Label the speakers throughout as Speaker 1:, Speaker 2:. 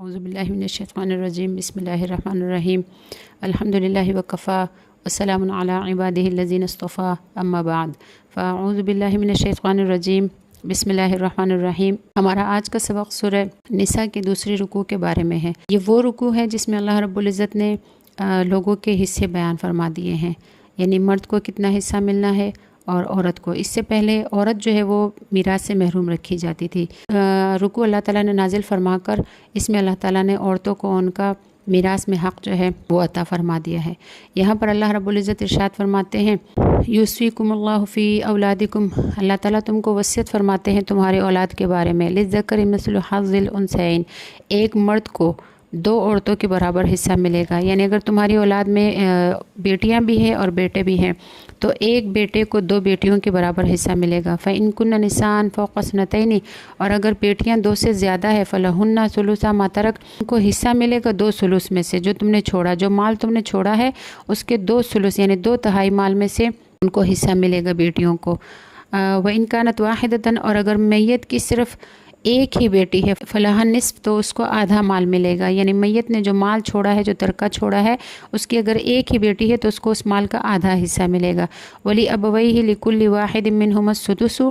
Speaker 1: اعوذ باللہ من الشیطان الرجیم بسم اللہ الرحمن الرحیم الحمدللہ وکفا والسلام علی عبادہ الذین اصطفیٰ اما بعد فاعوذ باللہ من الشیطان الرجیم بسم اللہ الرحمن الرحیم۔ ہمارا آج کا سبق سورہ نساء کے دوسری رکوع کے بارے میں ہے۔ یہ وہ رکوع ہے جس میں اللہ رب العزت نے لوگوں کے حصے بیان فرما دیے ہیں، یعنی مرد کو کتنا حصہ ملنا ہے اور عورت کو۔ اس سے پہلے عورت جو ہے وہ میراث سے محروم رکھی جاتی تھی۔ رکوع اللہ تعالیٰ نے نازل فرما کر اس میں اللہ تعالیٰ نے عورتوں کو ان کا میراث میں حق جو ہے وہ عطا فرما دیا ہے۔ یہاں پر اللہ رب العزت ارشاد فرماتے ہیں یوصیکم اللہ فی اولادکم، اللہ تعالیٰ تم کو وصیت فرماتے ہیں تمہارے اولاد کے بارے میں، للذکر مثل حظ الانثیین، ایک مرد کو دو عورتوں کے برابر حصہ ملے گا۔ یعنی اگر تمہاری اولاد میں بیٹیاں بھی ہیں اور بیٹے بھی ہیں تو ایک بیٹے کو دو بیٹیوں کے برابر حصہ ملے گا۔ فَإِن كُنَّ نِسَاءً فَوْقَ اثْنَتَيْنِ، اور اگر بیٹیاں دو سے زیادہ ہے فَلَهُنَّ ثُلُثُ مَا تَرَكْ، ان کو حصہ ملے گا دو ثلث میں سے جو تم نے چھوڑا، جو مال تم نے چھوڑا ہے اس کے دو ثلث یعنی دو تہائی مال میں سے ان کو حصہ ملے گا بیٹیوں کو۔ وَإِن كَانَتْ وَاحِدَةً، اور اگر میت کی صرف ایک ہی بیٹی ہے فلاح نصف، تو اس کو آدھا مال ملے گا۔ یعنی میت نے جو مال چھوڑا ہے، جو ترکہ چھوڑا ہے، اس کی اگر ایک ہی بیٹی ہے تو اس کو اس مال کا آدھا حصہ ملے گا۔ ولی ابویہ لکل واحد منہما السدس،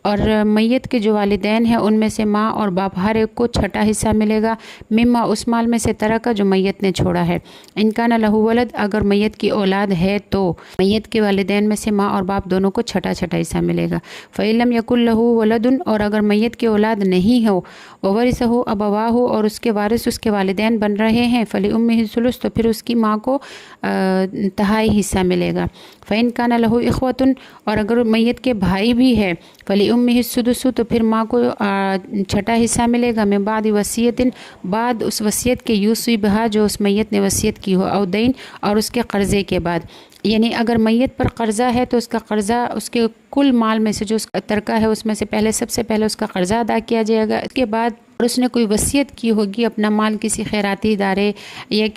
Speaker 1: اور میت کے جو والدین ہیں ان میں سے ماں اور باپ ہر ایک کو چھٹا حصہ ملے گا، مما اس مال میں سے ترکہ جو میت نے چھوڑا ہے۔ ان کان لہ ولد، اگر میت کی اولاد ہے تو میت کے والدین میں سے ماں اور باپ دونوں کو چھٹا چھٹا حصہ ملے گا۔ فإن لم یکن لہ ولد، اور اگر میت کی اولاد نہیں ہو، وورثہ ابواہ، اور اس کے وارث اس کے والدین بن رہے ہیں، فلأمہ الثلث، تو پھر اس کی ماں کو تہائی حصہ ملے گا۔ فإن کان لہ اخوۃ، اور اگر میت کے بھائی بھی ہے، فلأمہ السدس، تو پھر ماں کو چھٹا حصہ ملے گا، من بعد وصیت، بعد اس وصیت کے یوصی بہا جو اس میت نے وصیت کی ہو، او دین، اور اس کے قرضے کے بعد۔ یعنی اگر میت پر قرضہ ہے تو اس کا قرضہ اس کے کل مال میں سے جو اس کا ترکہ ہے اس میں سے سب سے پہلے اس کا قرضہ ادا کیا جائے گا۔ اس کے بعد اور اس نے کوئی وصیت کی ہوگی اپنا مال کسی خیراتی ادارے یا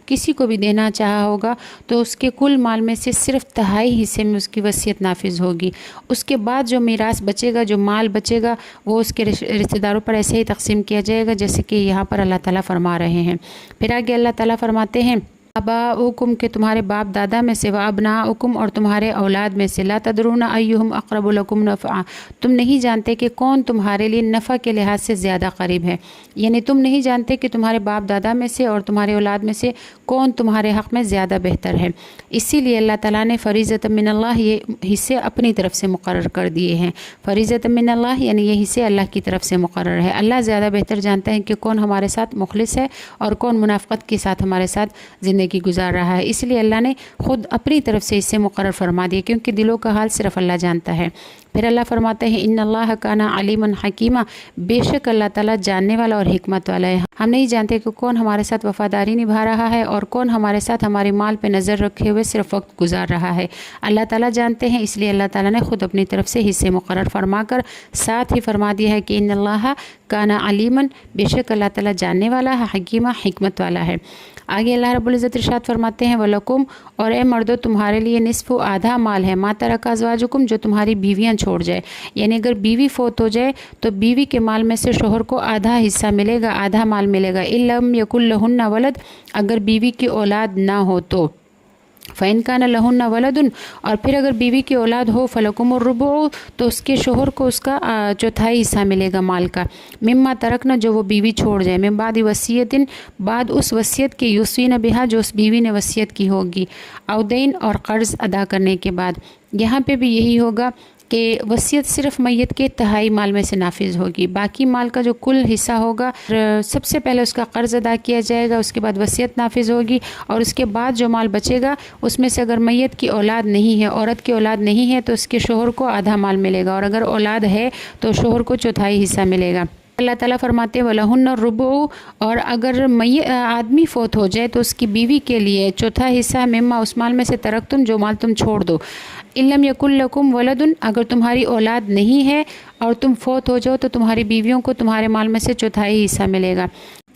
Speaker 1: کسی کو بھی دینا چاہا ہوگا تو اس کے کل مال میں سے صرف تہائی حصے میں اس کی وصیت نافذ ہوگی۔ اس کے بعد جو میراث بچے گا، جو مال بچے گا، وہ اس کے رشتہ داروں پر ایسے ہی تقسیم کیا جائے گا جیسے کہ یہاں پر اللہ تعالیٰ فرما رہے ہیں۔ پھر آگے اللہ تعالیٰ فرماتے ہیں آباؤکم، کہ تمہارے باپ دادا میں سے، وابناؤکم، اور تمہارے اولاد میں سے، لا تدرون ایہم اقرب لکم نفعا، تم نہیں جانتے کہ کون تمہارے لیے نفع کے لحاظ سے زیادہ قریب ہے۔ یعنی تم نہیں جانتے کہ تمہارے باپ دادا میں سے اور تمہارے اولاد میں سے کون تمہارے حق میں زیادہ بہتر ہے۔ اسی لیے اللہ تعالیٰ نے فریضۃ من اللہ، یہ حصے اپنی طرف سے مقرر کر دیے ہیں۔ فریضۃ من اللہ یعنی یہ حصے اللہ کی طرف سے مقرر ہے۔ اللہ زیادہ بہتر جانتے ہیں کہ کون ہمارے ساتھ مخلص ہے اور کون منافقت کے ساتھ ہمارے ساتھ زندگی گزار رہا ہے۔ اس لیے اللہ نے خود اپنی طرف سے اسے مقرر فرما دیا، کیونکہ دلوں کا حال صرف اللہ جانتا ہے۔ پھر اللہ فرماتے ہیں ان اللہ کان علیما حکیما، بے شک اللہ تعالیٰ جاننے والا اور حکمت والا ہے۔ ہم نہیں جانتے کہ کون ہمارے ساتھ وفاداری نبھا رہا ہے اور کون ہمارے ساتھ ہمارے مال پہ نظر رکھے ہوئے صرف وقت گزار رہا ہے۔ اللہ تعالیٰ جانتے ہیں، اس لیے اللہ تعالیٰ نے خود اپنی طرف سے حصے مقرر فرما کر ساتھ ہی فرما دیا ہے کہ ان اللہ کان علیما، بے شک اللہ تعالیٰ جاننے والا ہے، حکیمہ، حکمت والا ہے۔ آگے اللہ رب العزت ارشاد فرماتے ہیں وَلَكُمْ، اور اے مردو تمہارے لیے نصف، آدھا مال ہے، مَا تَرَكَ أَزْوَاجُكُمْ، جو تمہاری بیویاں چھوڑ جائے۔ یعنی اگر بیوی فوت ہو جائے تو بیوی کے مال میں سے شوہر کو آدھا حصہ ملے گا، آدھا مال ملے گا۔ إِن لَمْ يَكُن لَهُنَّ وَلَدٌ، اگر بیوی کی اولاد نہ ہو تو۔ فَإِن كَانَ لَهُنَّ وَلَدٌ، اور پھر اگر بیوی کی اولاد ہو، فَلَكُمُ الرُّبُعُ، تو اس کے شوہر کو اس کا چوتھائی حصہ ملے گا مال کا، مما ترکنا، جو وہ بیوی چھوڑ جائے، من بعد وصیت، بعد اس وصیت کے، یوصین بہا، جو اس بیوی نے وصیت کی ہوگی، او دین، اور قرض ادا کرنے کے بعد۔ یہاں پہ بھی یہی ہوگا کہ وصیت صرف میت کے تہائی مال میں سے نافذ ہوگی، باقی مال کا جو کل حصہ ہوگا سب سے پہلے اس کا قرض ادا کیا جائے گا، اس کے بعد وصیت نافذ ہوگی، اور اس کے بعد جو مال بچے گا اس میں سے اگر میت کی اولاد نہیں ہے، عورت کی اولاد نہیں ہے، تو اس کے شوہر کو آدھا مال ملے گا، اور اگر اولاد ہے تو شوہر کو چوتھائی حصہ ملے گا۔ اللہ تعالیٰ فرماتے ہیں وَلَهُنَّ الرُّبُعُ، اور اگر آدمی فوت ہو جائے تو اس کی بیوی کے لیے چوتھا حصہ، مما، اس مال میں سے ترکتم، جو مال تم چھوڑ دو۔ إِن لَمْ يَكُن لَكُمْ وَلَدٌ، اگر تمہاری اولاد نہیں ہے اور تم فوت ہو جاؤ تو تمہاری بیویوں کو تمہارے مال میں سے چوتھائی حصہ ملے گا۔